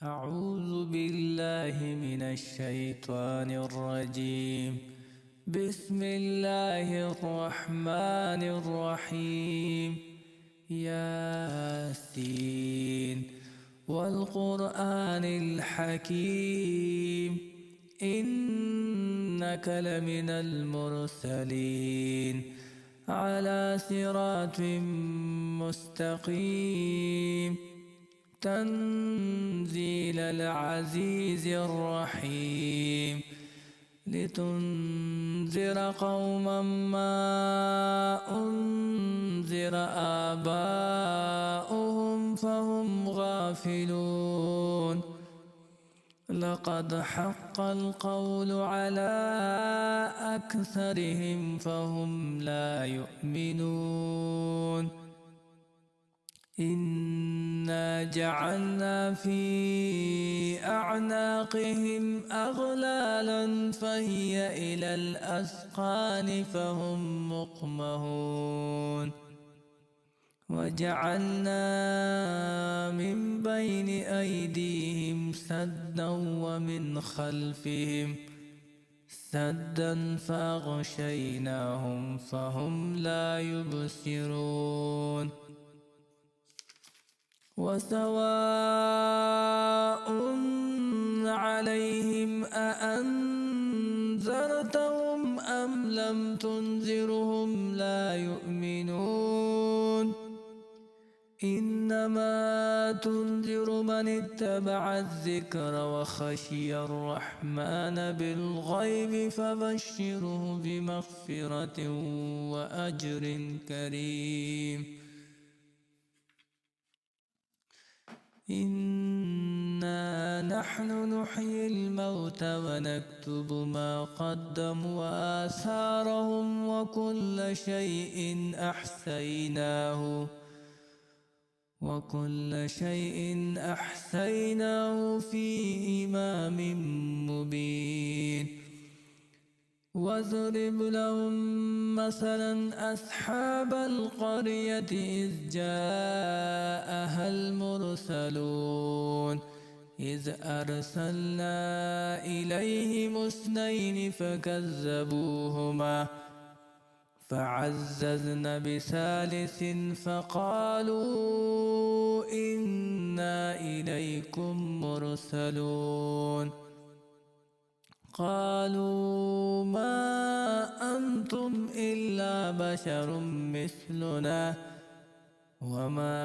أعوذ بالله من الشيطان الرجيم. بسم الله الرحمن الرحيم. ياسين والقرآن الحكيم إنك لمن المرسلين على صراط مستقيم تنزيل العزيز الرحيم لتنذر قوما ما أنذر آباؤهم فهم غافلون. لقد حق القول على أكثرهم فهم لا يؤمنون. إنا جعلنا في أعناقهم أغلالا فهي إلى الأذقان فهم مقمحون. وجعلنا من بين أيديهم سدا ومن خلفهم سدا فأغشيناهم فهم لا يبصرون. وسواء عليهم أأنذرتهم أم لم تنذرهم لا يؤمنون. إنما تنذر من اتبع الذكر وخشي الرحمن بالغيب فبشره بمغفرة وأجر كريم. إنا نحن نحيي الموتى ونكتب ما قدموا وآثارهم وكل شيء أحسيناه في إمام مبين. واضرب لهم مثلا أصحاب القرية إذ جاءها المرسلون إذ أرسلنا إليهم اثنين فكذبوهما فعززنا بثالث فقالوا إنا إليكم مرسلون. قالوا ما أنتم إلا بشر مثلنا وما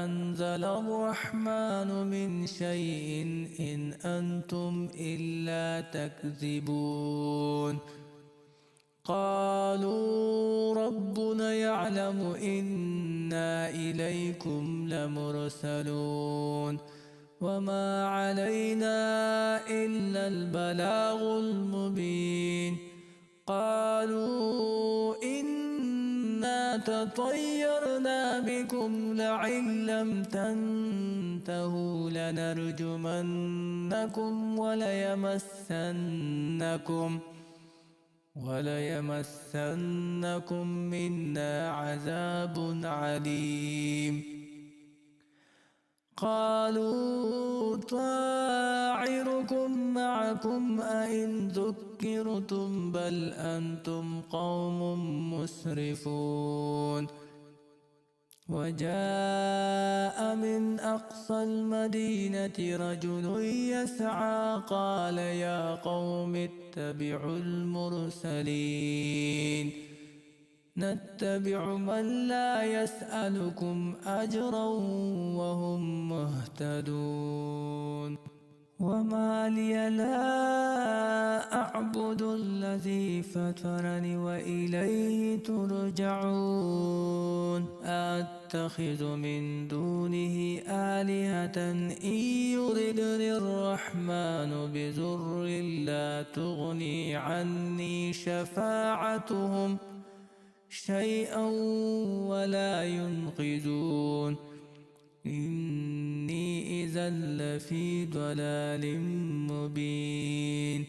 أنزل الرحمن من شيء إن أنتم إلا تكذبون. قالوا ربنا يعلم إنا إليكم لمرسلون وما علينا إلا البلاغ المبين. قالوا إنا تطيرنا بكم لئن لم تنتهوا لنرجمنكم وليمسنكم منا عذاب عليم. قالوا طائركم معكم أئن ذكرتم بل أنتم قوم مسرفون. وجاء من أقصى المدينة رجل يسعى قال يا قوم اتبعوا المرسلين نتبع من لا يسألكم أجرا وهم مهتدون. وما لي لا أعبد الذي فطرني وإليه ترجعون. أتخذ من دونه آلهة إن يردني الرحمن بضر لا تغني عني شفاعتهم شيئا ولا ينقذون. إني إذا لفي ضلال مبين.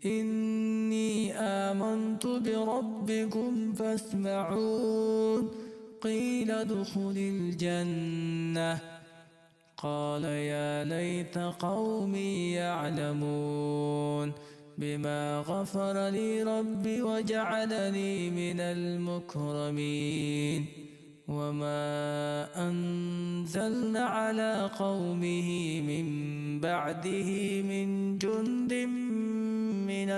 إني آمنت بربكم فاسمعون. قيل ادخل الجنة قال يا ليت قومي يعلمون بما غفر لي ربي وجعلني من المكرمين وما أنزلنا على قومه من بعده من جند من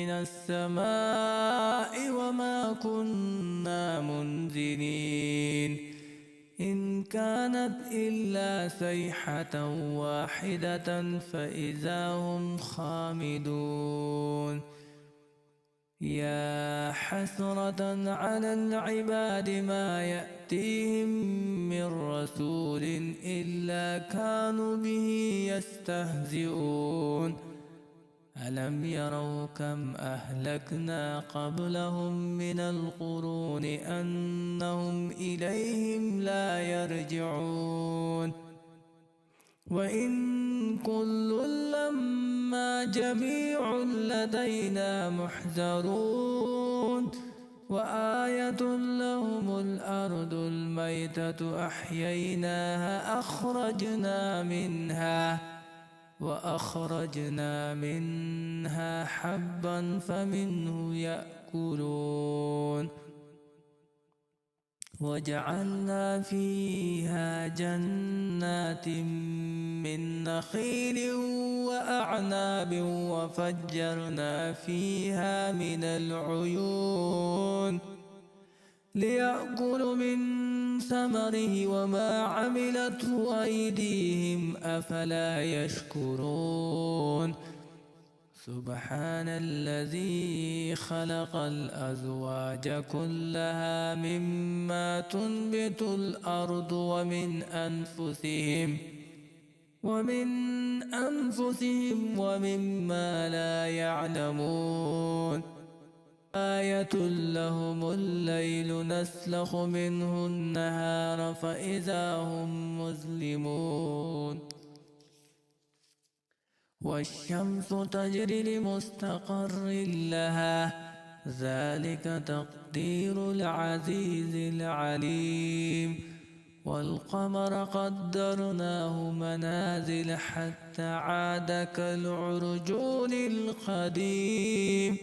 السماء وما كنا منزلين إن كانت إلا صيحة واحدة فإذا هم خامدون يا حسرة على العباد ما يأتيهم من رسول إلا كانوا به يستهزئون ألم يروا كم أهلكنا قبلهم من القرون أنهم إليهم لا يرجعون وإن كل لما جميع لدينا محذرون وآية لهم الأرض الميتة أحييناها وأخرجنا منها حبا فمنه يأكلون وجعلنا فيها جنات من نخيل وأعناب وفجرنا فيها من العيون ليأكلوا من ثمره وما عملته أيديهم أفلا يشكرون سبحان الذي خلق الأزواج كلها مما تنبت الأرض ومن أنفسهم ومما لا يعلمون آية لهم الليل نسلخ منه النهار فإذا هم مظلمون والشمس تجري لمستقر لها ذلك تقدير العزيز العليم والقمر قدرناه منازل حتى عاد كالعرجون القديم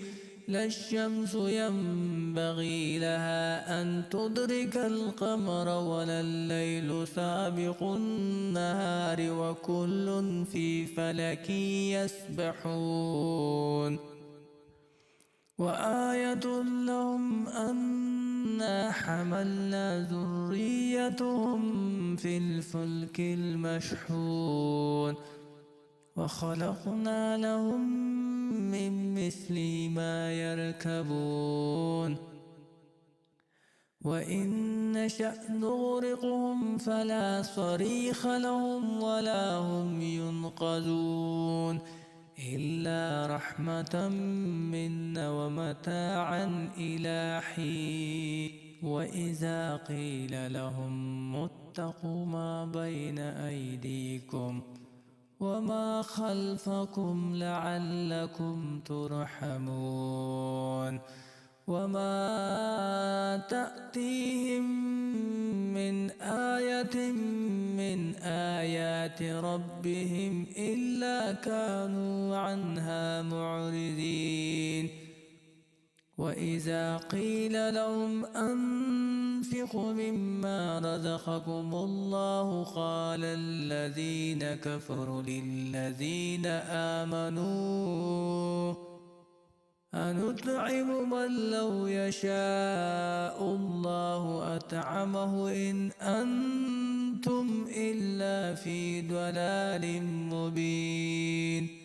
لا الشمس ينبغي لها أن تدرك القمر ولا الليل سابق النهار وكل في فلك يسبحون وآية لهم أنا حملنا ذريتهم في الفلك المشحون وخلقنا لهم من مثله ما يركبون وإن نشأ نغرقهم فلا صريخ لهم ولا هم ينقذون إلا رحمة منا ومتاعا إلى حين وإذا قيل لهم اتقوا ما بين أيديكم وما خلفكم لعلكم ترحمون وما تأتيهم من آية من آيات ربهم إلا كانوا عنها معرضين وإذا قيل لهم أنفقوا مما رزقكم الله قال الذين كفروا للذين آمنوا أنطعم من لو يشاء الله أطعمه إن أنتم إلا في ضلال مبين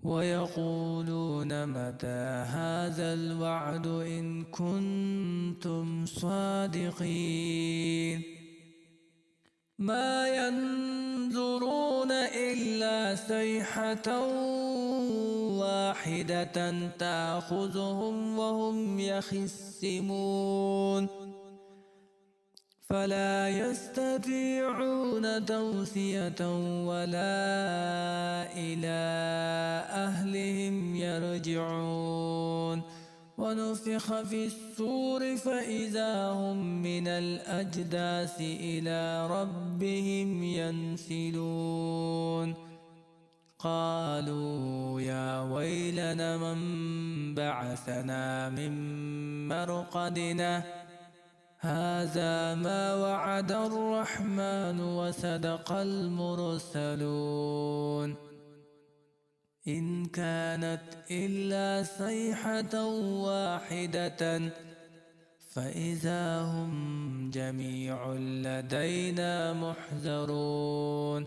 ويقولون متى هذا الوعد إن كنتم صادقين ما ينظرون إلا صيحة واحدة تأخذهم وهم يخصمون فلا يستطيعون توصية ولا إلى أهلهم يرجعون ونفخ في الصور فإذا هم من الأجداث إلى ربهم ينسلون قالوا يا ويلنا من بعثنا من مرقدنا هذا ما وعد الرحمن وصدق المرسلون إن كانت إلا صيحة واحدة فإذا هم جميع لدينا محضرون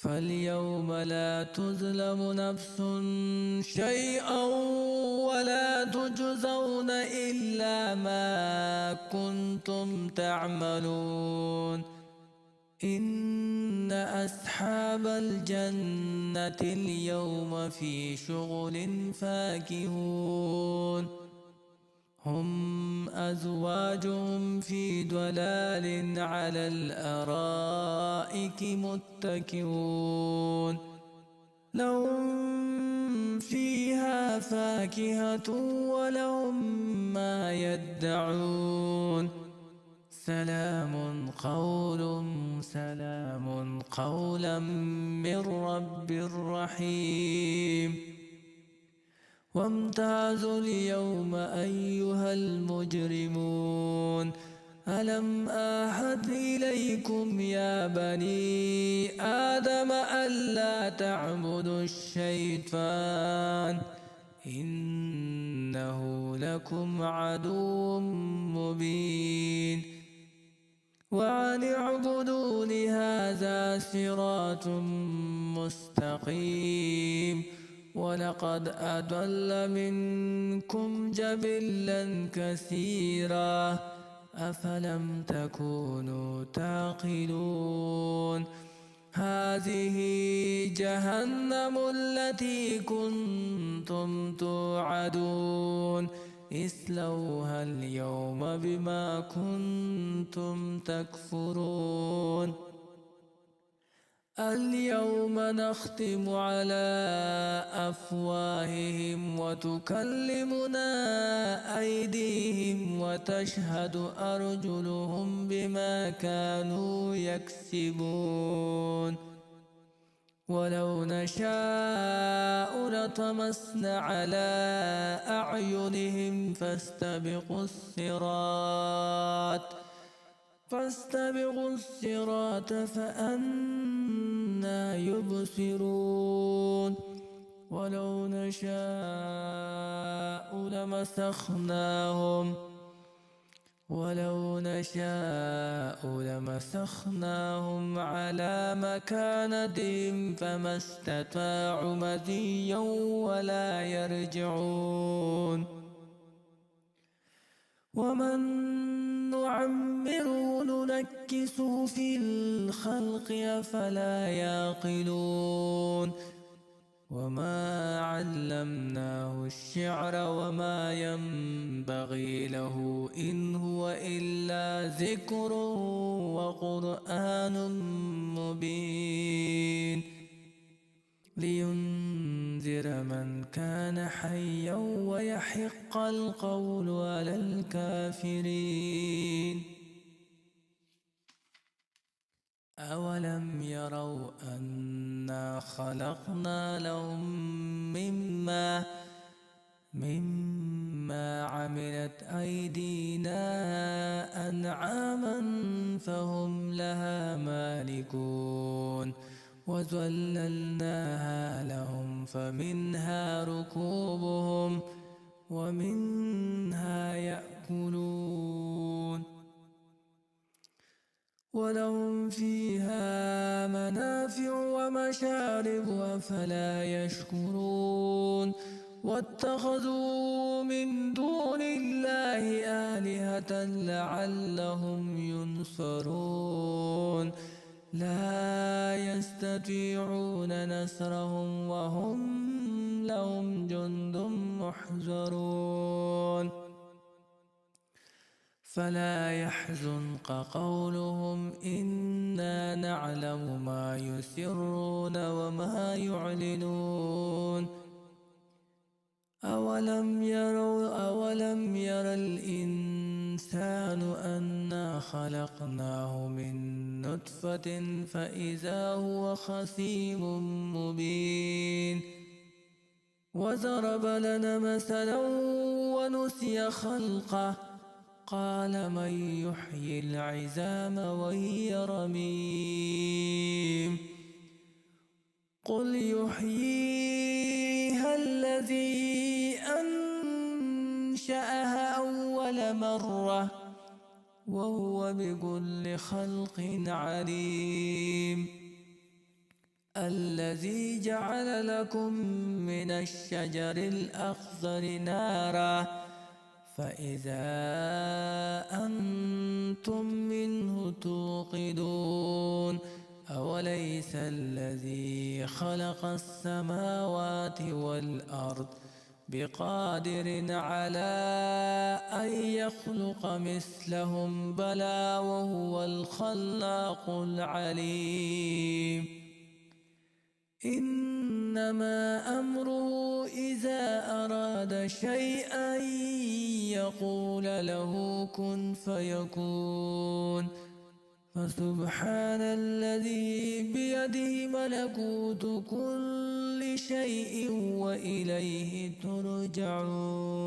فاليوم لا تظلم نفس شيئا ولا تجزون إلا ما كنتم تعملون إن أصحاب الجنة اليوم في شغل فاكهون هم أزواجهم في ضلال على الأرائك متكئون لهم فيها فاكهة ولهم ما يدعون سلام قولا من رب رحيم وامتازوا اليوم أيها المجرمون ألم أعهد إليكم يا بني آدم ألا تعبدوا الشيطان إنه لكم عدو مبين وأن اعبدوني هذا صراط مستقيم ولقد أضل منكم جبلا كثيرا أفلم تكونوا تعقلون هذه جهنم التي كنتم توعدون اصلوها اليوم بما كنتم تكفرون اليوم نختم على أفواههم وتكلمنا أيديهم وتشهد أرجلهم بما كانوا يكسبون ولو نشاء لطمسنا على أعينهم فاستبقوا الصراط فأنى يبصرون ولو نشاء لمسخناهم على مكانتهم فما استطاعوا مضيا ولا يرجعون ومن نعمره ننكسه في الخلق أفلا يعقلون وما علمناه الشعر وما ينبغي له إن هو إلا ذكر وقرآن مبين لينذر من كان حيا ويحق القول على الكافرين أولم يروا أنا خلقنا لهم مما عملت أيدينا أنعاما فهم لها مالكون وذللناها لهم فمنها ركوبهم ومنها يأكلون ولهم فيها منافع ومشارب أفلا يشكرون واتخذوا من دون الله آلهة لعلهم ينصرون لا يستطيعون نصرهم وهم لهم جند محضرون فلا يحزنك قولهم إنا نعلم ما يسرون وما يعلنون أولم ير الإنسان أنا خلقناه من نطفة فإذا هو خصيم مبين وضرب لنا مثلا ونسي خلقه قال من يحيي العظام وهي رميم قل يحييها الذي أنشأها أول مرة وهو بكل خلق عليم الذي جعل لكم من الشجر الأخضر نارا فإذا أنتم منه توقدون أوليس الذي خلق السماوات والأرض بقادر على أن يخلق مثلهم بلى وهو الخلاق العليم إنما أمره إذا أراد شيئا يقول له كن فيكون فسبحان الذي بيده ملكوت كل شيء وإليه ترجعون.